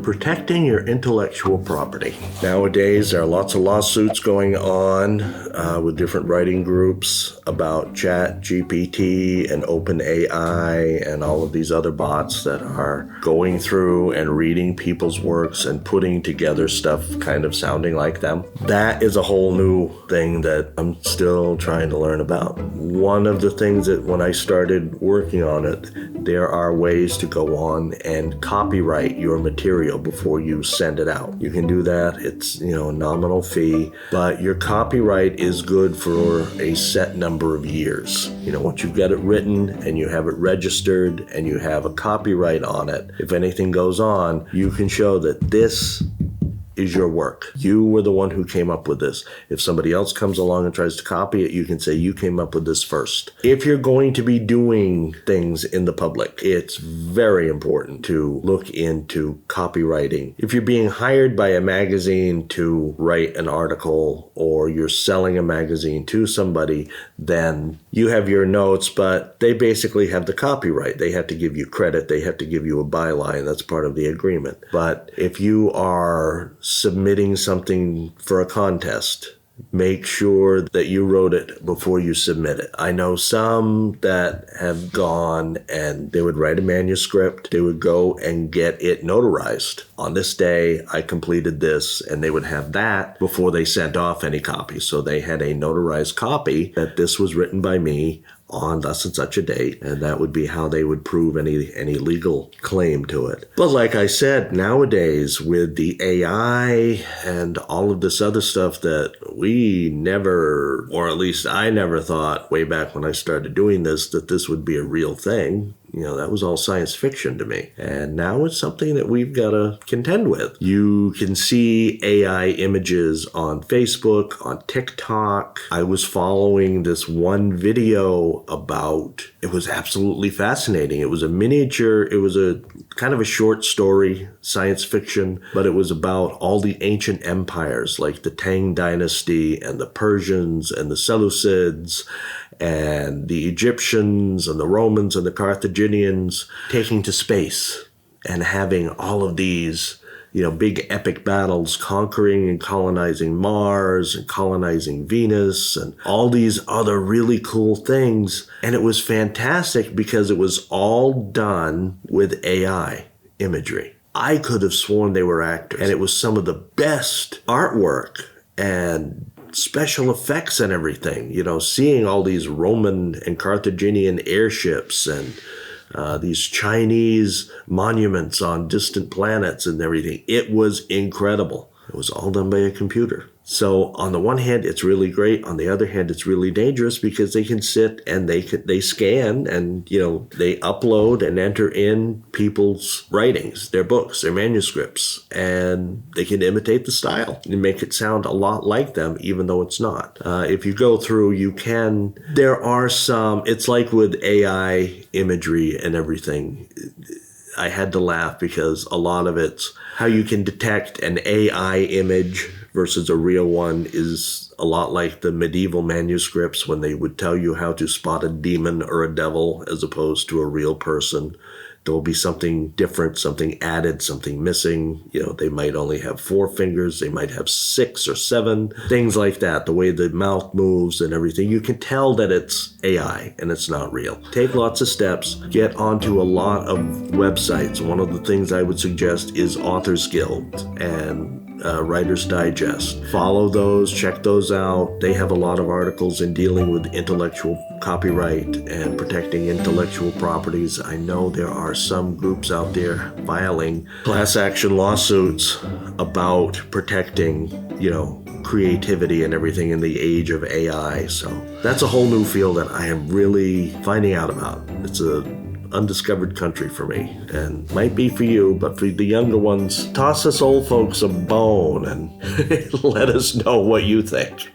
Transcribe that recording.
Protecting your intellectual property. Nowadays, there are lots of lawsuits going on with different writing groups about ChatGPT and OpenAI and all of these other bots that are going through and reading people's works and putting together stuff kind of sounding like them. That is a whole new thing that I'm still trying to learn about. One of the things that when I started working on it, there are ways to go on and copyright your material before you send it out. You can do that. It's, a nominal fee, but your copyright is good for a set number of years. Once you've got it written and you have it registered and you have a copyright on it, if anything goes on, you can show that this is your work. You were the one who came up with this. If somebody else comes along and tries to copy it, you can say you came up with this first. If you're going to be doing things in the public, it's very important to look into copywriting. If you're being hired by a magazine to write an article or you're selling a magazine to somebody, then you have your notes, but they basically have the copyright. They have to give you credit. They have to give you a byline. That's part of the agreement. But if you are submitting something for a contest, make sure that you wrote it before you submit it. I know some that have gone and they would write a manuscript, they would go and get it notarized. On this day, I completed this, and they would have that before they sent off any copies. So they had a notarized copy that this was written by me on thus and such a date, and that would be how they would prove any legal claim to it. But like I said, nowadays with the AI and all of this other stuff that we never, or at least I never thought way back when I started doing this, that this would be a real thing. That was all science fiction to me. And now it's something that we've got to contend with. You can see AI images on Facebook, on TikTok. I was following this one video about, it was absolutely fascinating. It was a miniature, it was a kind of a short story, science fiction, but it was about all the ancient empires like the Tang Dynasty and the Persians and the Seleucids and the Egyptians and the Romans and the Carthaginians taking to space and having all of these, big epic battles, conquering and colonizing Mars and colonizing Venus and all these other really cool things. And it was fantastic because it was all done with AI imagery. I could have sworn they were actors, and it was some of the best artwork and special effects and everything, seeing all these Roman and Carthaginian airships and these Chinese monuments on distant planets and everything. It was incredible. It was all done by a computer. So on the one hand, it's really great. On the other hand, it's really dangerous because they can sit and they scan and, they upload and enter in people's writings, their books, their manuscripts, and they can imitate the style and make it sound a lot like them, even though it's not. If you go through, there are some, it's like with AI imagery and everything. I had to laugh because a lot of it's how you can detect an AI image versus a real one is a lot like the medieval manuscripts when they would tell you how to spot a demon or a devil as opposed to a real person. There will be something different, something added, something missing. They might only have 4 fingers. They might have 6 or 7, things like that. The way the mouth moves and everything. You can tell that it's AI and it's not real. Take lots of steps. Get onto a lot of websites. One of the things I would suggest is Authors Guild and Writer's Digest. Follow those, check those out. They have a lot of articles in dealing with intellectual copyright and protecting intellectual properties. I know there are some groups out there filing class action lawsuits about protecting, creativity and everything in the age of AI. So that's a whole new field that I am really finding out about. It's a undiscovered country for me, and might be for you, but for the younger ones, toss us old folks a bone and let us know what you think.